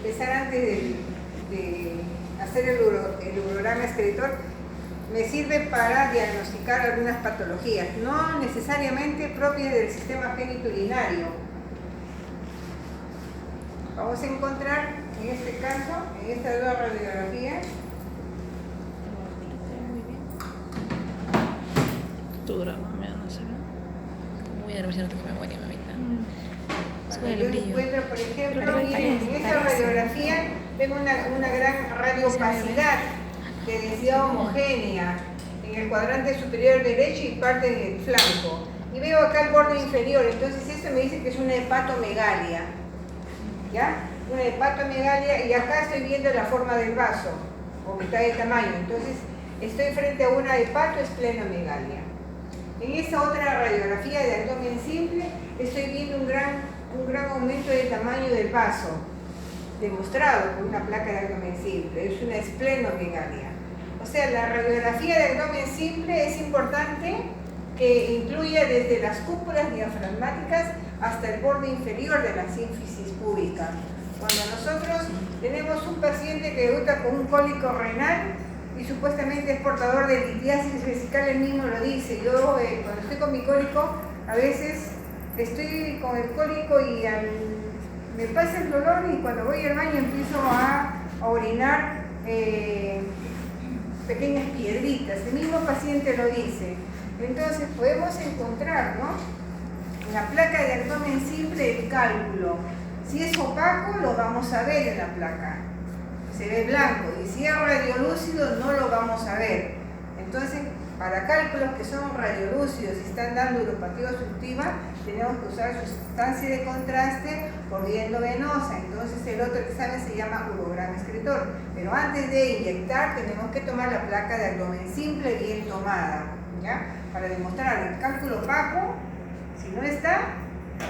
empezar antes de hacer el urograma excretor, me sirve para diagnosticar algunas patologías, no necesariamente propias del sistema genitourinario. Vamos a encontrar, en este caso, en estas dos radiografías, tu drama, no sé. Voy a ver si no tengo memoria, mamita. yo encuentro, por ejemplo, miren, en esta radiografía tengo una gran radiopacidad de densidad homogénea en el cuadrante superior derecho y parte del flanco. Y veo acá el borde inferior, entonces esto me dice que es una hepatomegalia. ¿Ya? Una hepatomegalia, y acá estoy viendo la forma del vaso, o mitad de tamaño. Entonces estoy frente a una hepatoesplenomegalia. En esta otra radiografía de abdomen simple estoy viendo un gran aumento del tamaño del vaso, demostrado por una placa de abdomen simple. Es una esplenomegalia. O sea, la radiografía de abdomen simple es importante que incluya desde las cúpulas diafragmáticas hasta el borde inferior de la sínfisis púbica. Cuando nosotros tenemos un paciente que debuta con un cólico renal y supuestamente es portador de litiasis vesical, él mismo lo dice. Yo cuando estoy con mi cólico, a veces estoy con el cólico y me pasa el dolor, y cuando voy al baño empiezo a orinar pequeñas piedritas. El mismo paciente lo dice. Entonces podemos encontrar, ¿no?, en la placa de abdomen simple el cálculo. Si es opaco, lo vamos a ver en la placa, se ve blanco, y si es radiolúcido no lo vamos a ver. Entonces, para cálculos que son radiolúcidos y están dando uropatía obstructiva, tenemos que usar sustancia de contraste por vía endovenosa. Entonces el otro examen se llama urograma excretor. Pero antes de inyectar tenemos que tomar la placa de abdomen simple bien tomada, ¿ya?, para demostrar el cálculo opaco. Si no está,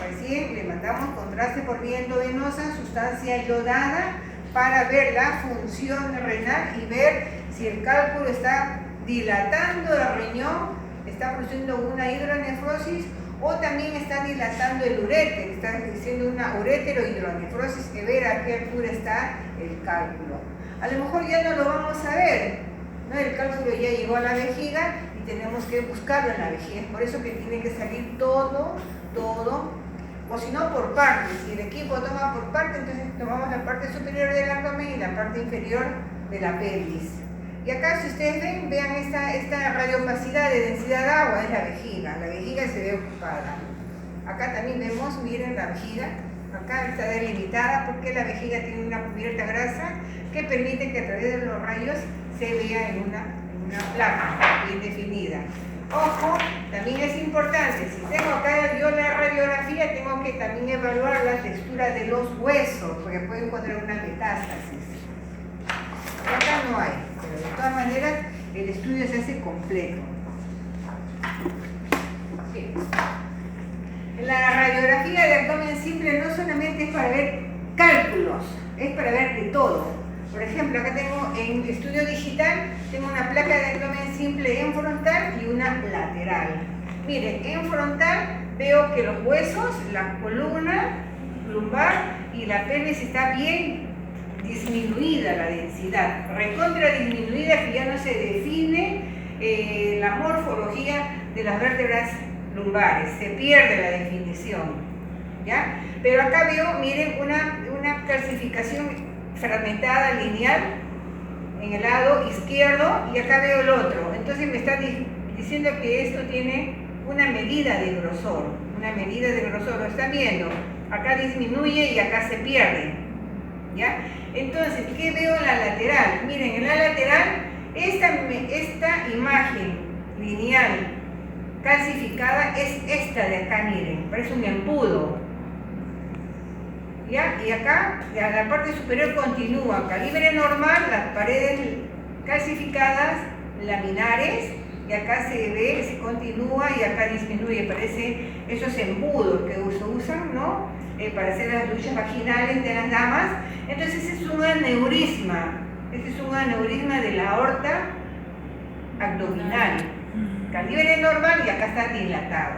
recién le mandamos contraste por vía endovenosa, sustancia iodada, para ver la función renal y ver si el cálculo está dilatando el riñón, está produciendo una hidronefrosis, o también está dilatando el uréter, está diciendo una uréterohidronefrosis, que ver a qué altura está el cálculo. A lo mejor ya no lo vamos a ver, ¿no? El cálculo ya llegó a la vejiga y tenemos que buscarlo en la vejiga. Es por eso que tiene que salir todo, o si no por partes. Si el equipo toma por parte, entonces tomamos la parte superior del abdomen y la parte inferior de la pelvis. Y acá, si ustedes ven, vean esta radiopacidad de densidad de agua, es la vejiga se ve ocupada. Acá también vemos, miren la vejiga, acá está delimitada porque la vejiga tiene una cubierta grasa que permite que a través de los rayos se vea en una placa bien definida. Ojo, también es importante, si tengo acá yo la radiografía, tengo que también evaluar la textura de los huesos, porque puedo encontrar una metástasis. Acá no hay, pero de todas maneras el estudio se hace completo. Bien. La radiografía de abdomen simple no solamente es para ver cálculos, es para ver de todo. Por ejemplo, acá tengo en estudio digital, tengo una placa de abdomen simple en frontal y una lateral. Miren, en frontal veo que los huesos, la columna lumbar y la pelvis está bien disminuida la densidad, recontra disminuida, que ya no se define la morfología de las vértebras lumbares, se pierde la definición, ¿ya? Pero acá veo, miren, una calcificación fragmentada lineal en el lado izquierdo, y acá veo el otro. Entonces me está diciendo que esto tiene una medida de grosor, lo están viendo, acá disminuye y acá se pierde, ¿ya? Entonces, ¿qué veo en la lateral? Miren, en la lateral, esta imagen lineal calcificada es esta de acá, miren, parece un embudo, ¿ya? Y acá, la parte superior continúa, calibre normal, las paredes calcificadas, laminares, y acá se ve, se continúa y acá disminuye, parece esos embudos que usan, ¿no?, para hacer las duchas vaginales de las damas. Entonces ese es un aneurisma, de la aorta abdominal, calibre normal, y acá está dilatado.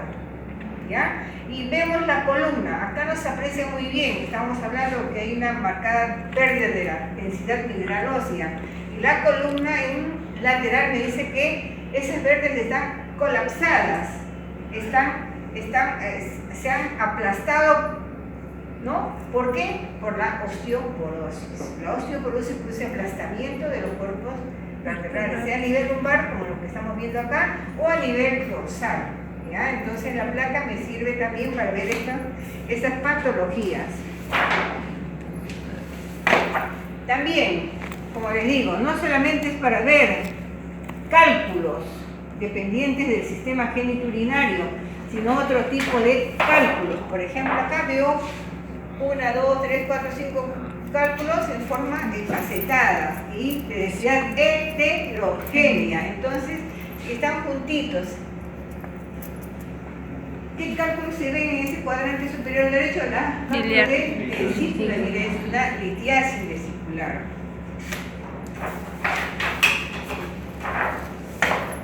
¿ya? Y vemos la columna, acá no se aprecia muy bien, estamos hablando que hay una marcada pérdida de la densidad mineral ósea, y la columna en lateral me dice que esas vértebras están colapsadas, se han aplastado, ¿no? ¿Por qué? Por la osteoporosis. La osteoporosis produce aplastamiento de los cuerpos vertebrales, sea a nivel lumbar, como lo que estamos viendo acá, o a nivel dorsal, ¿ya? Entonces la placa me sirve también para ver estas patologías. También, como les digo, no solamente es para ver cálculos dependientes del sistema genitourinario, sino otro tipo de cálculos. Por ejemplo, acá veo 1, 2, 3, 4, 5 cálculos en forma facetada y de densidad heterogénea. Entonces, están juntitos. ¿Qué cálculos se ven en ese cuadrante superior derecho? La cálculo de vesícula, mire, es una litiasis vesicular.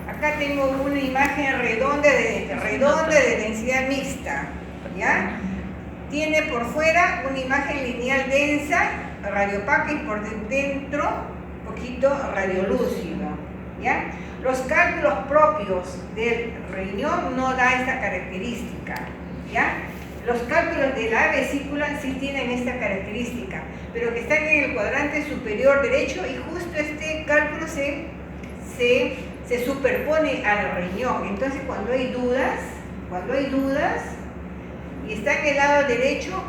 Acá tengo una imagen redonda de densidad mixta, ¿ya? Tiene por fuera una imagen lineal densa, radiopaca, y por dentro un poquito radiolúcido, ¿ya? Los cálculos propios del riñón no da esta característica, ¿ya? Los cálculos de la vesícula sí tienen esta característica, pero que están en el cuadrante superior derecho, y justo este cálculo se superpone al riñón. Entonces cuando hay dudas y está en el lado derecho,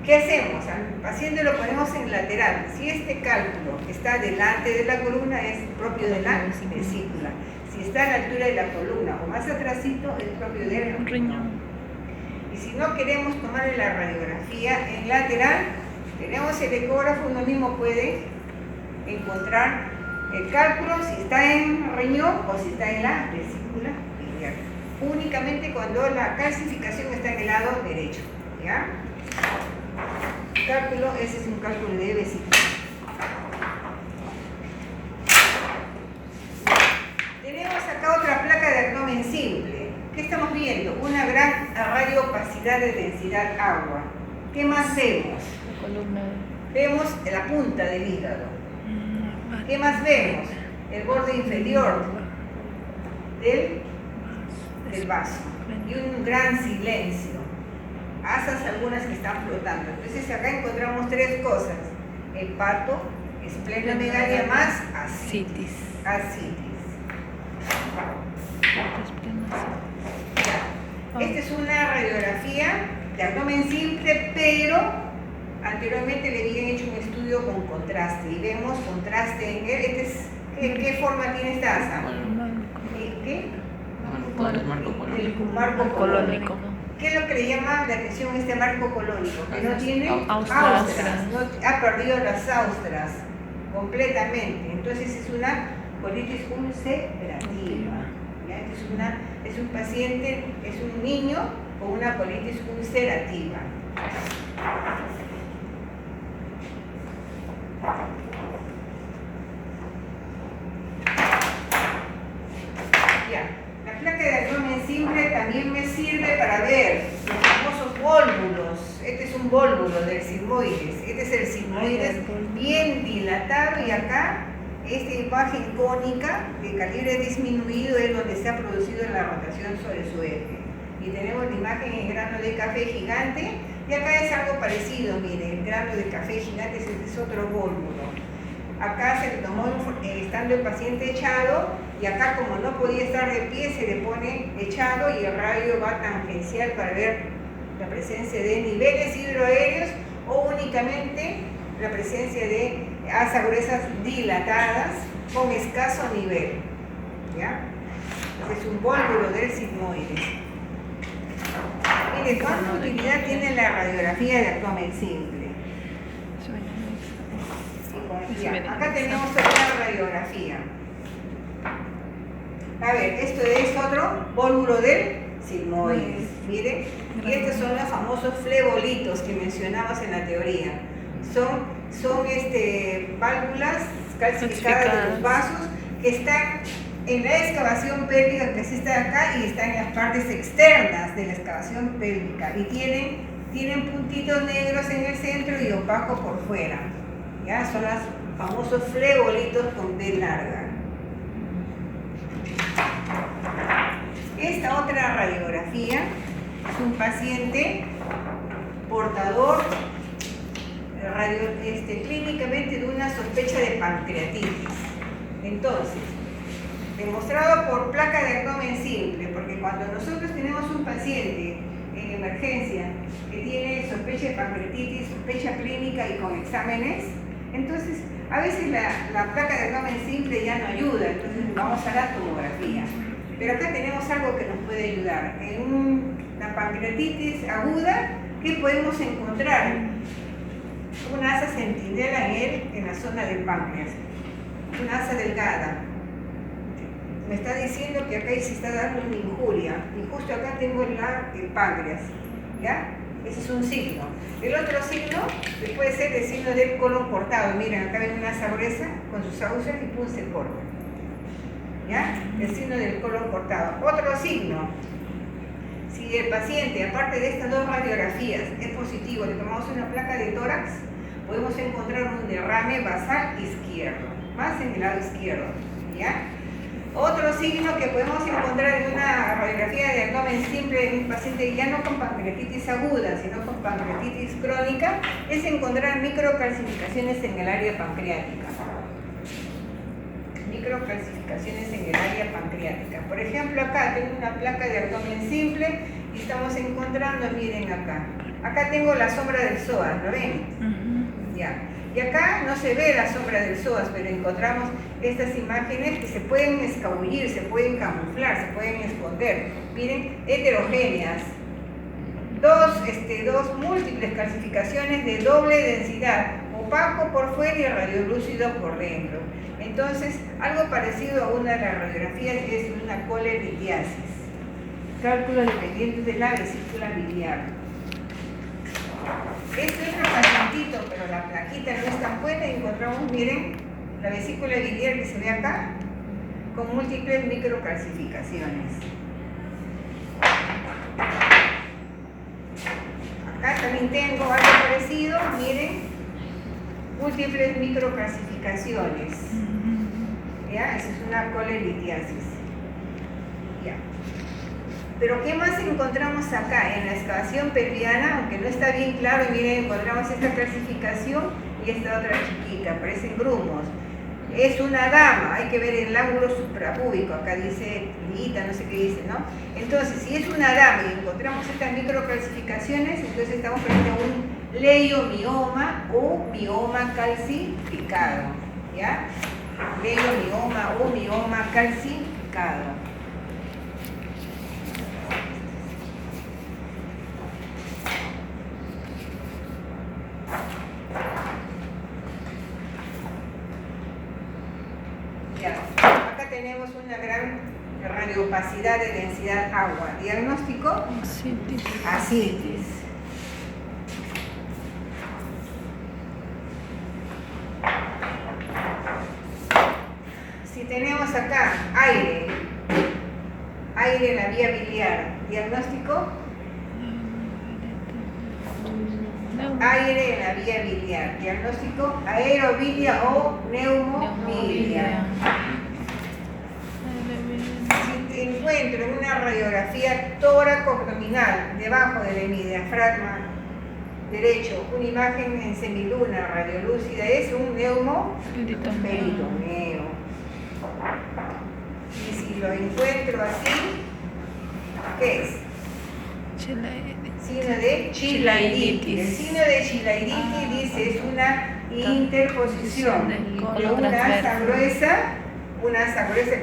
¿qué hacemos? Al paciente lo ponemos en lateral. Si este cálculo está delante de la columna, es propio de la vesícula. Si está a la altura de la columna o más atrásito, es propio del riñón. Y si no queremos tomarle la radiografía en lateral, tenemos el ecógrafo, uno mismo puede encontrar el cálculo si está en riñón o si está en la vesícula biliar. Únicamente cuando la calcificación está en el lado derecho, ¿ya? Cálculo, ese es un cálculo de vesícula. Tenemos acá otra placa de abdomen simple. ¿Qué estamos viendo? Una gran radiopacidad de densidad agua. ¿Qué más vemos? La columna. Vemos la punta del hígado. ¿Qué más vemos? El borde inferior del vaso. Y un gran silencio. Asas algunas que están flotando. Entonces acá encontramos tres cosas: hepato, esplenomegalia más ascitis. Esta es una radiografía de abdomen simple, pero anteriormente le habían hecho un estudio con contraste y vemos contraste en él. ¿Qué forma tiene esta asa? ¿Qué? El marco colónico. ¿Qué es lo que le llama la atención a este marco colónico? Que no tiene austras, ha perdido las austras completamente. Entonces es una colitis ulcerativa. Es un paciente, es un niño con una colitis ulcerativa. La placa de abdomen simple también me sirve para ver los famosos vólvulos. Este es un vólvulo del sigmoides. Este es el sigmoides bien dilatado, y acá esta imagen cónica de calibre disminuido es donde se ha producido la rotación sobre su eje. Y tenemos la imagen en grano de café gigante, y acá es algo parecido. Miren, el grano de café gigante es otro vólvulo. Acá se le tomó estando el paciente echado, y acá, como no podía estar de pie, se le pone echado y el radio va tangencial para ver la presencia de niveles hidroaéreos o únicamente la presencia de asas gruesas dilatadas con escaso nivel, ¿ya? Este es un vólvulo del sigmoides. Mire, ¿cuánta utilidad tiene la radiografía de abdomen simple? Acá tenemos otra radiografía. A ver, esto es otro vólvulo del sigmoides. Miren, y estos son los famosos flebolitos que mencionamos en la teoría. Son válvulas calcificadas de los vasos que están en la excavación pélvica que sí está acá y está en las partes externas de la excavación pélvica y tienen puntitos negros en el centro y opaco por fuera. ¿Ya? Son los famosos flegolitos con D larga. Esta otra radiografía es un paciente portador clínicamente de una sospecha de pancreatitis. Entonces, demostrado por placa de abdomen simple, porque cuando nosotros tenemos un paciente en emergencia que tiene sospecha de pancreatitis, sospecha clínica y con exámenes, entonces a veces la placa de abdomen simple ya no ayuda, entonces vamos a la tomografía. Pero acá tenemos algo que nos puede ayudar. En una pancreatitis aguda, ¿qué podemos encontrar? Una asa centinela en la zona del páncreas, una asa delgada. Me está diciendo que acá se está dando una injuria y justo acá tengo el páncreas, ¿ya? Ese es un signo. El otro signo puede ser el signo del colon cortado. Miren, acá ven una asa gruesa con sus ausias y pum, se corta, ¿ya? El signo del colon cortado. Otro signo, si el paciente, aparte de estas dos radiografías, es positivo, le tomamos una placa de tórax, podemos encontrar un derrame basal izquierdo, más en el lado izquierdo, ¿ya? Otro signo que podemos encontrar en una radiografía de abdomen simple en un paciente ya no con pancreatitis aguda, sino con pancreatitis crónica, es encontrar microcalcificaciones en el área pancreática. Microcalcificaciones en el área pancreática. Por ejemplo, acá tengo una placa de abdomen simple y estamos encontrando, miren acá. Acá tengo la sombra del psoas, ¿lo ven? Ya. Y acá no se ve la sombra del psoas, pero encontramos estas imágenes que se pueden escabullir, se pueden camuflar, se pueden esconder. Miren, heterogéneas. Dos múltiples calcificaciones de doble densidad, opaco por fuera y radiolúcido por dentro. Entonces, algo parecido a una de las radiografías es una colelitiasis. Cálculo dependiente de la vesícula biliar. Esto es un pacientito, pero la plaquita no es tan buena y encontramos, miren, la vesícula biliar que se ve acá, con múltiples microcalcificaciones. Acá también tengo algo parecido, miren, múltiples microcalcificaciones. ¿Ya? Esa es una colelitiasis. Ya. Pero ¿qué más encontramos acá en la excavación pelviana? Aunque no está bien claro, miren, encontramos esta calcificación y esta otra chiquita, parecen grumos. Es una dama, hay que ver el ángulo suprapúbico, acá dice Lita, no sé qué dice, ¿no? Entonces, si es una dama y encontramos estas microcalcificaciones, entonces estamos frente a un leiomioma o mioma calcificado, ¿ya? Leiomioma o mioma calcificado. Acá tenemos una gran radioopacidad de densidad agua. Diagnóstico: ascitis. Si tenemos acá aire en la vía biliar, diagnóstico: aire en la vía biliar, diagnóstico: aerobilia o neumobilia. Si encuentro en una radiografía tóraco-abdominal debajo del diafragma derecho una imagen en semiluna radiolúcida, es un neumoperitoneo. Y si lo encuentro así, ¿qué es? Signo de chilaidititis. El signo de chilaidititis dice es una interposición de una asa gruesa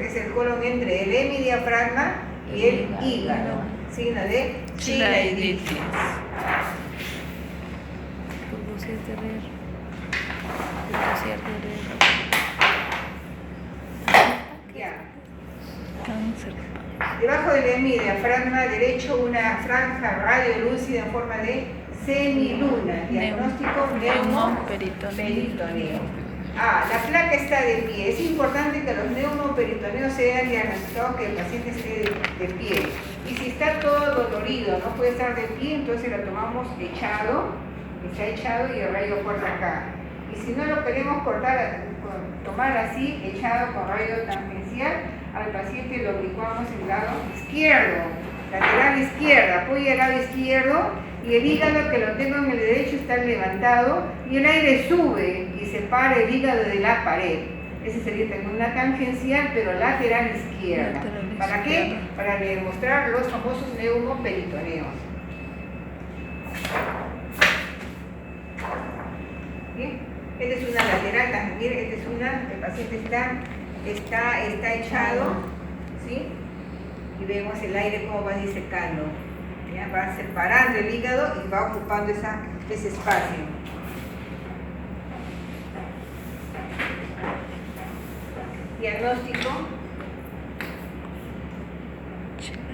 que es el colon entre el hemidiafragma y el hígado. Signo de chilaidititis. Ya. Debajo del hemidiafragma derecho una franja radiolúcida en forma de semiluna. Diagnóstico: neumoperitoneo. La placa está de pie. Es importante que los neumoperitoneos sean diagnosticados que el paciente esté de pie. Y si está todo dolorido, no puede estar de pie, entonces lo tomamos echado, está echado y el rayo corta acá. Y si no lo queremos tomar así, echado con rayo tangencial, al paciente lo licuamos en el lado izquierdo, lateral izquierda, apoya el lado izquierdo y el hígado que lo tengo en el derecho está levantado y el aire sube y separa el hígado de la pared. Ese sería también una tangencial, pero lateral izquierda. ¿Para qué? Para demostrar los famosos neumoperitoneos. ¿Bien? Esta es una lateral también, esta es una, el paciente está echado, ¿sí? Y vemos el aire cómo va disecando. ¿Ya? Va separando el hígado y va ocupando ese espacio. Diagnóstico.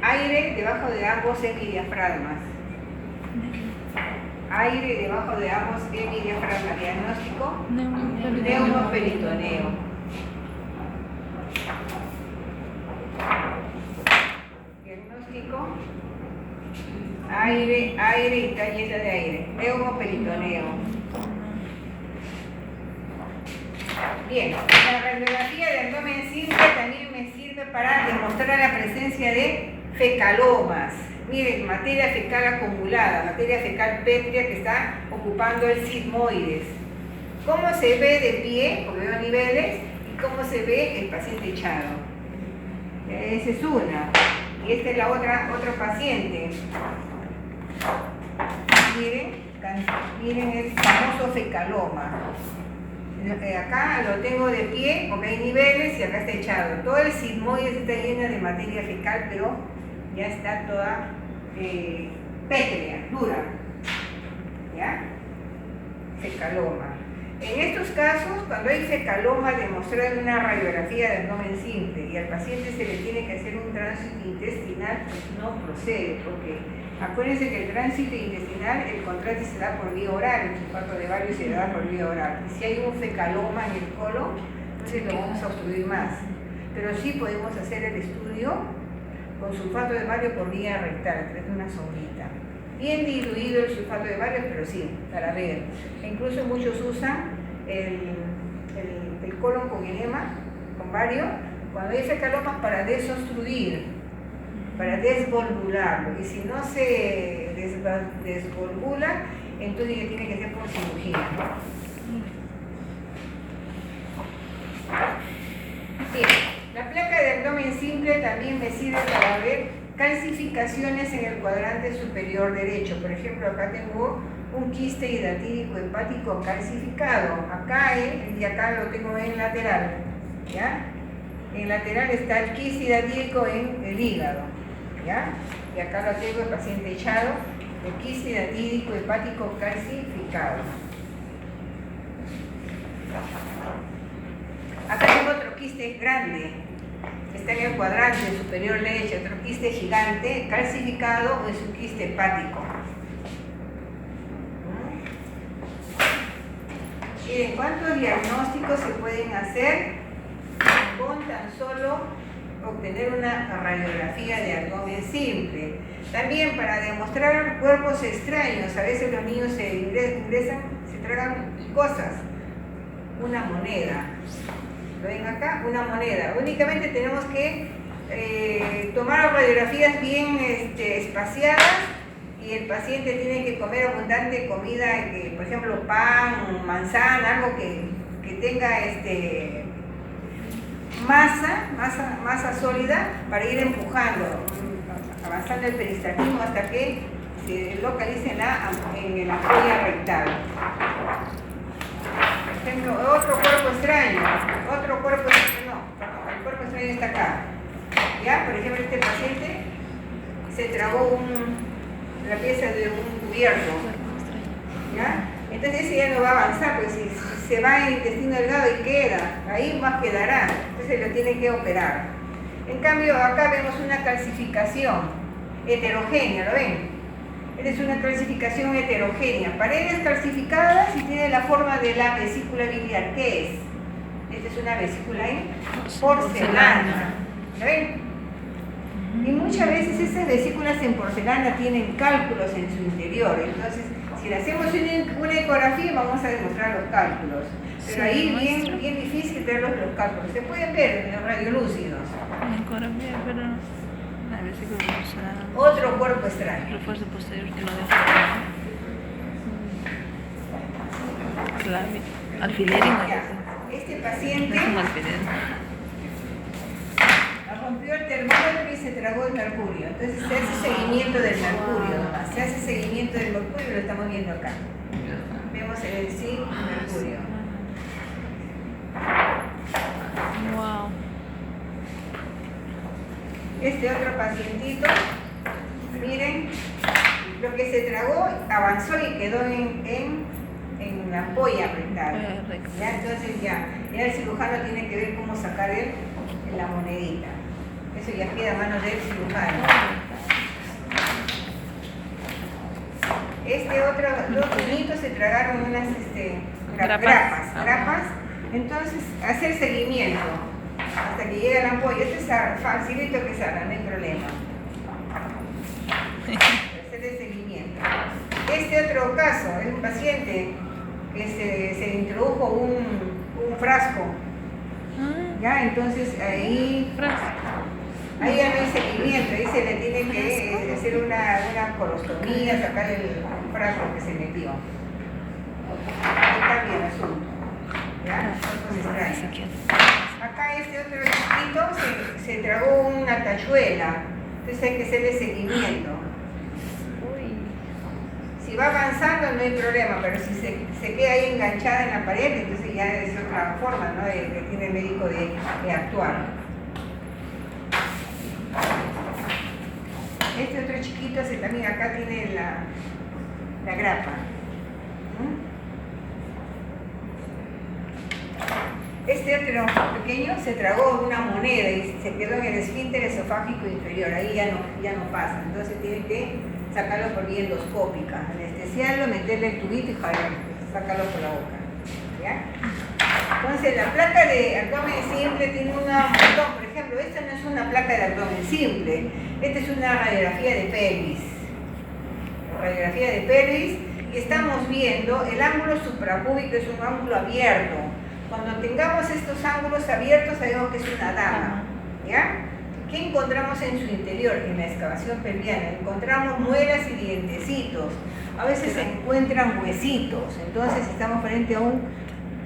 Aire debajo de ambos hemidiafragmas. Aire debajo de ambos hemidiafragmas. Diagnóstico. Neumoperitoneo. Diagnóstico. Aire y está llena de aire. Neumoperitoneo. Bien, la radiografía de abdomen simple también me sirve para demostrar la presencia de fecalomas. Miren, materia fecal acumulada, materia fecal pétrea que está ocupando el sigmoides. ¿Cómo se ve de pie? Porque veo niveles. ¿Y cómo se ve el paciente echado? Esa es una. Y esta es la otro paciente. Miren el famoso fecaloma. Acá lo tengo de pie porque hay niveles y acá está echado. Todo el sigmoides está lleno de materia fecal, pero ya está toda pétrea, dura. ¿Ya? Fecaloma. En estos casos, cuando hay fecaloma, demostrar una radiografía de abdomen simple y al paciente se le tiene que hacer un tránsito intestinal, pues no procede, porque acuérdense que el tránsito intestinal, el contraste se da por vía oral, el sulfato de bario se da por vía oral. Y si hay un fecaloma en el colon, entonces lo vamos a obstruir más. Pero sí podemos hacer el estudio con sulfato de bario por vía rectal, a través de una sonrita. Bien diluido el sulfato de bario, pero sí, para ver. E incluso muchos usan el colon con enema, con bario, cuando hay fecalomas para desobstruir, para desvolvularlo. Y si no se desvolvula, entonces ya tiene que ser por cirugía. Bien, la placa de abdomen simple también me sirve para ver calcificaciones en el cuadrante superior derecho. Por ejemplo, acá tengo un quiste hidratídico hepático calcificado. Acá y acá lo tengo en lateral. ¿Ya? En lateral está el quiste hidratídico en el hígado. ¿Ya? Y acá lo tengo el paciente echado, el quiste hidratídico hepático calcificado. Acá tengo otro quiste grande. Está en el cuadrante superior derecho, otro quiste gigante, calcificado o es un quiste hepático. Miren, ¿cuántos diagnósticos se pueden hacer con tan solo obtener una radiografía de abdomen simple? También para demostrar cuerpos extraños, a veces los niños se ingresan, se tragan cosas. Una moneda. ¿Lo ven acá? Una moneda. Únicamente tenemos que tomar radiografías bien espaciadas y el paciente tiene que comer abundante comida, por ejemplo pan, manzana, algo que tenga masa sólida para ir empujando, avanzando el peristaltismo hasta que se localice en la ampolla rectal. Por ejemplo, otro cuerpo extraño, el cuerpo extraño está acá. ¿Ya? Por ejemplo, este paciente se tragó la pieza de un cubierto. ¿Ya? Entonces ese ya no va a avanzar, pues si se va en intestino delgado y queda, ahí más quedará, entonces lo tiene que operar. En cambio, acá vemos una calcificación heterogénea, ¿lo ven? Esta es una calcificación heterogénea, paredes calcificadas y tiene la forma de la vesícula biliar. ¿Qué es? Esta es una vesícula en porcelana. ¿Lo ven? Y muchas veces esas vesículas en porcelana tienen cálculos en su interior. Entonces, si le hacemos una ecografía, vamos a demostrar los cálculos. Pero Sí, ahí muestra. bien difícil ver los cálculos. Se pueden ver en los radiolúcidos. Ecografía, pero a ver si será Otro cuerpo extraño. refuerzo posterior que no deja. Clave. Alfiler y Ya. Este paciente es un alfiler. rompió el termómetro y se tragó el mercurio. Entonces se hace seguimiento del mercurio nomás. Se hace seguimiento del mercurio, lo estamos viendo acá. Vemos el zinc y mercurio. Wow. Este otro pacientito, miren, lo que se tragó avanzó y quedó en la ampolla apretada. Ya, entonces ya el cirujano tiene que ver cómo sacar la monedita. Eso ya queda a manos del cirujano. Los niñitos se tragaron unas grapas. Entonces, hacer seguimiento hasta que llegue a la ampolla. Esto es facilito que salga, no hay problema. Hacerle seguimiento. Este otro caso es un paciente que se introdujo un frasco. Ya, entonces ahí ya no hay seguimiento, ahí se le tiene que hacer una colostomía, sacar el frasco que se metió. Ahí cambia el asunto. ¿Ya? Cosas extrañas. Acá este otro chiquito se tragó una tachuela, entonces hay que hacerle seguimiento. Si va avanzando no hay problema, pero si se queda ahí enganchada en la pared, entonces ya es otra forma, ¿no?, que tiene el médico de actuar. Este otro chiquito también acá tiene la grapa. Este otro pequeño se tragó una moneda y se quedó en el esfínter esofágico inferior, ahí ya no pasa, entonces tiene que sacarlo por vía endoscópica, anestesiarlo, meterle el tubito y sacarlo por la boca. ¿Ya? Entonces la placa de abdomen simple tiene un montón, por ejemplo, esta no es una placa de abdomen simple, esta es una radiografía de pelvis. Radiografía de pelvis, y estamos viendo el ángulo suprapúbico, es un ángulo abierto. Cuando tengamos estos ángulos abiertos sabemos que es una dama. ¿Ya? ¿Qué encontramos en su interior? En la excavación pelviana encontramos muelas y dientecitos, a veces se encuentran huesitos, entonces estamos frente a un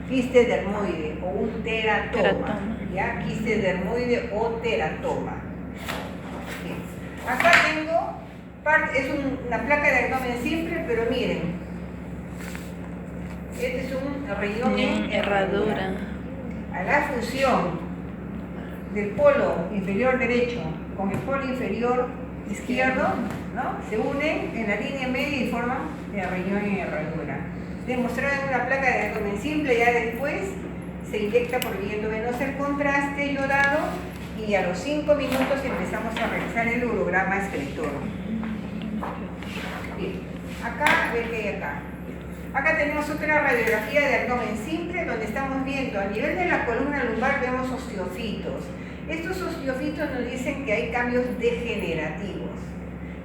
quiste dermoide o un teratoma. ¿Ya? Quiste dermoide o teratoma. Bien. Acá tengo es una placa de abdomen simple, pero miren, este es un riñón en herradura. A la fusión del polo inferior derecho con el polo inferior izquierdo, ¿no?, se unen en la línea media y forman el riñón en herradura. Demostrado en una placa de abdomen simple, ya después se inyecta por vía endovenosa el contraste iodado y a los 5 minutos empezamos a realizar el urograma escletor. Bien, acá, a ver qué hay acá. Acá tenemos otra radiografía de abdomen simple donde estamos viendo a nivel de la columna lumbar vemos osteofitos. Estos osteofitos nos dicen que hay cambios degenerativos.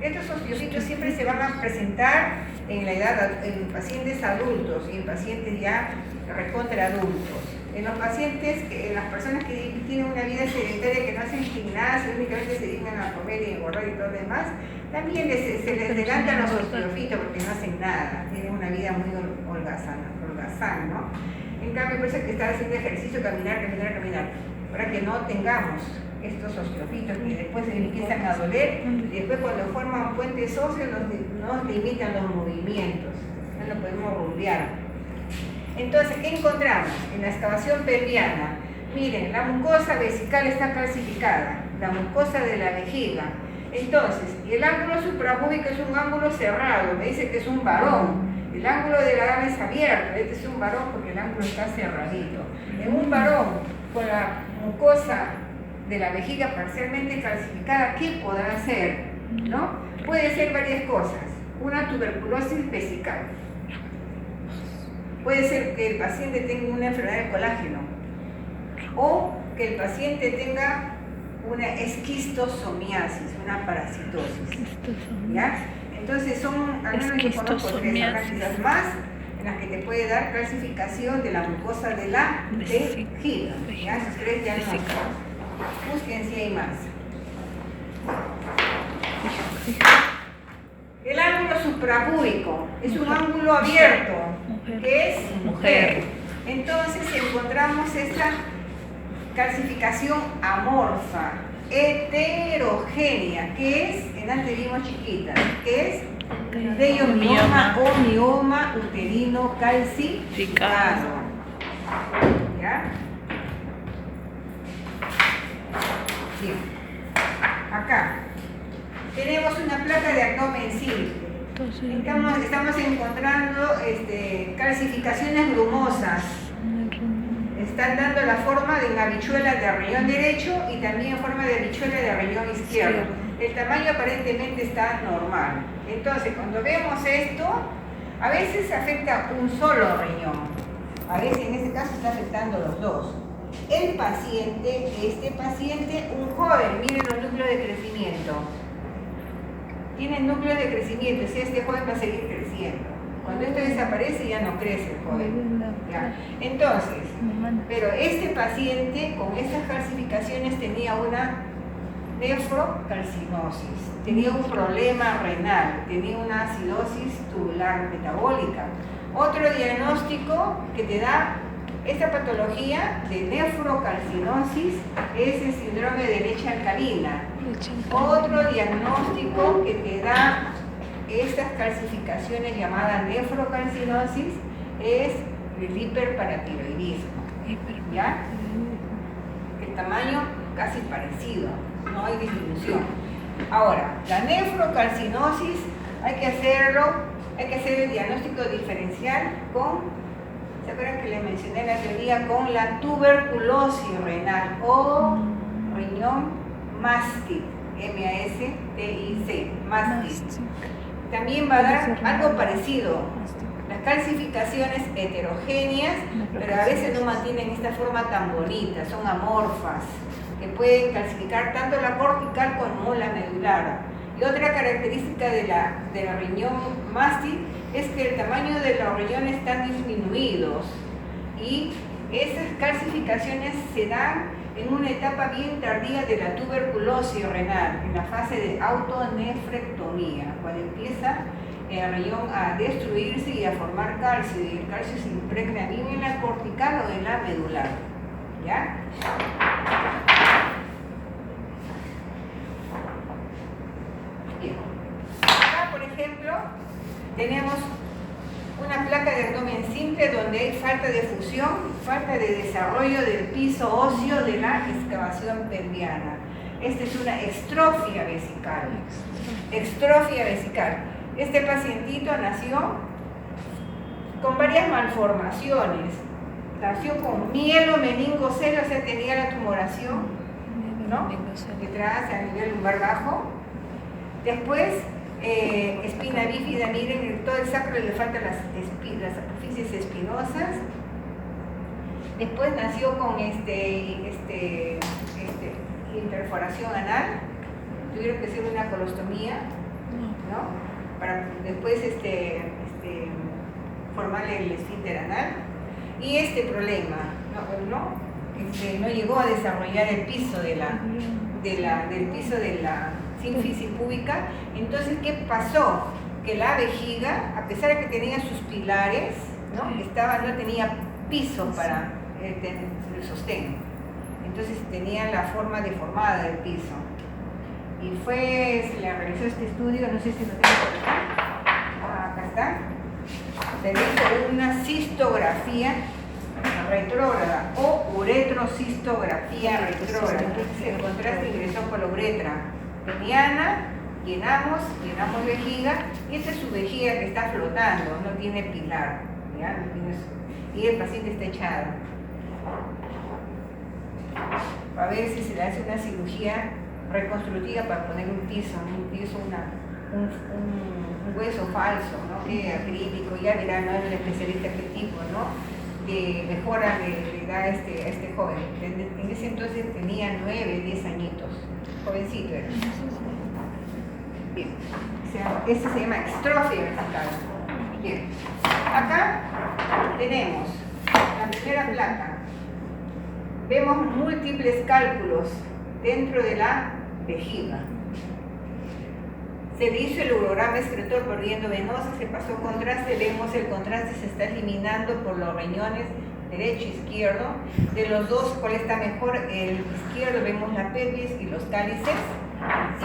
Estos osteofitos siempre se van a presentar en la edad, en pacientes adultos y en pacientes ya recontra adultos. En los pacientes, en las personas que tienen una vida sedentaria, que no hacen gimnasia, únicamente se dedican a comer y engordar y todo lo demás, también se les adelantan los osteofitos porque no hacen nada, tienen una vida muy holgazán, ¿no? En cambio, por eso hay que estar haciendo ejercicio, caminar, para que no tengamos estos osteofitos que después se empiezan a doler y después cuando forman puentes óseos nos limitan los movimientos, no lo podemos rumbear. Entonces, ¿qué encontramos? En la excavación pelviana, miren, la mucosa vesical está clasificada, la mucosa de la vejiga. Entonces, el ángulo suprapúbico es un ángulo cerrado, me dice que es un varón. El ángulo de la dama es abierto, este es un varón porque el ángulo está cerradito. En un varón con la mucosa de la vejiga parcialmente calcificada, ¿qué podrá ser? ¿No? Puede ser varias cosas. Una tuberculosis vesical. Puede ser que el paciente tenga una enfermedad del colágeno. o que el paciente tenga una esquistosomiasis, una parasitosis. ¿Ya? Entonces son, al menos yo conozco 3, habrá quizás más, en las que te puede dar calcificación de la mucosa de la vejiga. ¿Ya? Esos 3 ya no. Busquen si hay más. El ángulo suprapúbico es un ángulo abierto, que es mujer. Entonces encontramos esta calcificación amorfa, heterogénea, que es, en antes vimos chiquita, que es adenomioma o mioma uterino calcificado. ¿Ya? Bien. Acá tenemos una placa de abdomen simple. Estamos encontrando calcificaciones grumosas. Están dando la forma de una habichuela de riñón derecho y también en forma de habichuela de riñón izquierdo. El tamaño aparentemente está normal. Entonces, cuando vemos esto, a veces afecta un solo riñón. A veces, en este caso, está afectando los 2. El paciente, un joven, miren los núcleos de crecimiento. Tiene núcleos de crecimiento, si este joven va a seguir creciendo. Cuando esto desaparece ya no crece el joven. ¿Ya? Entonces, pero este paciente con estas calcificaciones tenía una nefrocalcinosis, tenía un problema renal, tenía una acidosis tubular metabólica. Otro diagnóstico que te da esta patología de nefrocalcinosis es el síndrome de leche alcalina. Otro diagnóstico que te da estas calcificaciones llamadas nefrocalcinosis es el hiperparatiroidismo. ¿Ya? El tamaño casi parecido, no hay disminución. Ahora, la nefrocalcinosis hay que hacer el diagnóstico diferencial con, ¿se acuerdan que les mencioné la teoría? Con la tuberculosis renal o riñón mástic, M-A-S-T-I-C, mástic. También va a dar algo parecido, las calcificaciones heterogéneas, pero a veces no mantienen esta forma tan bonita, son amorfas, que pueden calcificar tanto la cortical como la medular. Y otra característica del riñón mástil es que el tamaño de los riñones están disminuidos y esas calcificaciones se dan en una etapa bien tardía de la tuberculosis renal, en la fase de autonefrectomía, cuando empieza el riñón a destruirse y a formar calcio, y el calcio se impregna bien en la cortical o en la medular. ¿Ya? Bien. Acá, por ejemplo, tenemos una placa de abdomen simple donde hay falta de fusión, falta de desarrollo del piso óseo de la excavación pelviana. Esta es una estrofia vesical. Estrofia vesical. Este pacientito nació con varias malformaciones. Nació con mielomeningocele, o sea, tenía la tumoración, ¿no? Detrás, a nivel lumbar bajo. Después, espina bífida, miren, todo el sacro le faltan las apófisis espinosas. Después nació con interforación anal, tuvieron que hacer una colostomía, ¿no? Para después formarle el esfínter anal. Y este problema, no llegó a desarrollar el piso del piso de la sínfisis púbica. Entonces, ¿qué pasó? Que la vejiga, a pesar de que tenía sus pilares, no tenía piso para el sostén. Entonces tenía la forma deformada del piso. Y se le realizó este estudio, no sé si lo tengo por acá. Acá está. Se le hizo una cistografía retrógrada o uretrocistografía retrógrada. Entonces el contraste ingresó por la uretra peniana, llenamos vejiga, y esta es su vejiga que está flotando, no tiene pilar, ¿ya? Y el paciente está echado. A ver si se le hace una cirugía reconstructiva para poner un hueso falso, ¿no? Acrílico, ya verán, no es el especialista qué tipo, ¿no? de mejora le da a este joven. En ese entonces tenía 9, 10 añitos, jovencito era. Bien, este se llama extrofia vertical. Bien, acá tenemos la primera placa. Vemos múltiples cálculos dentro de la vejiga. Se le hizo el urograma excretor por riendo venosa, se pasó contraste, vemos el contraste se está eliminando por los riñones derecho e izquierdo. De los dos, ¿cuál está mejor? El izquierdo, vemos la pelvis y los cálices.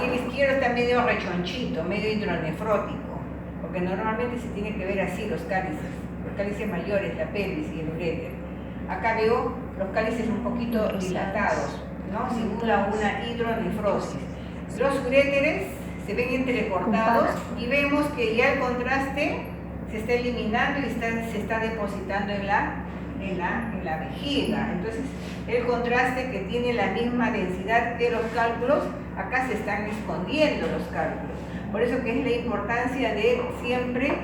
Y el izquierdo está medio rechonchito, medio hidronefrótico, porque normalmente se tiene que ver así los cálices mayores, la pelvis y el uréter. Acá veo los cálices un poquito dilatados, ¿no? Simula una hidronefrosis. Los uréteres se ven entrecortados y vemos que ya el contraste se está eliminando y se está depositando en la vejiga. Entonces, el contraste que tiene la misma densidad que los cálculos, acá se están escondiendo los cálculos. Por eso que es la importancia de siempre,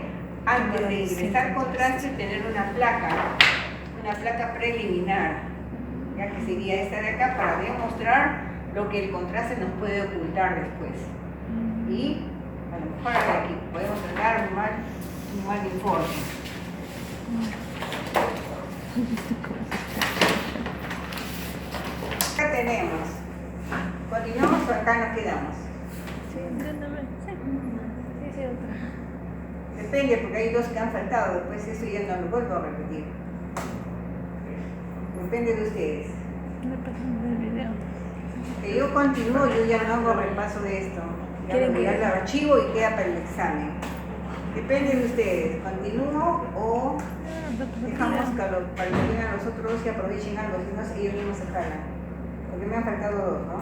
antes de ingresar contraste, tener una placa preliminar, ya que sería esta de acá, para demostrar lo que el contraste nos puede ocultar después. Y a lo mejor aquí podemos dar un mal informe. Acá tenemos. Continuamos o acá nos quedamos. Sí, otra. Depende, porque hay dos que han faltado, después eso ya no lo vuelvo a repetir. Depende de ustedes. Depende del video. Que yo continúo, yo ya no hago repaso de esto. Ya lo archivo y queda para el examen. Depende de ustedes. ¿Continúo o dejamos para que vengan los otros y aprovechen algo? Si no, ellos mismos se jalan. Porque me han faltado dos, ¿no?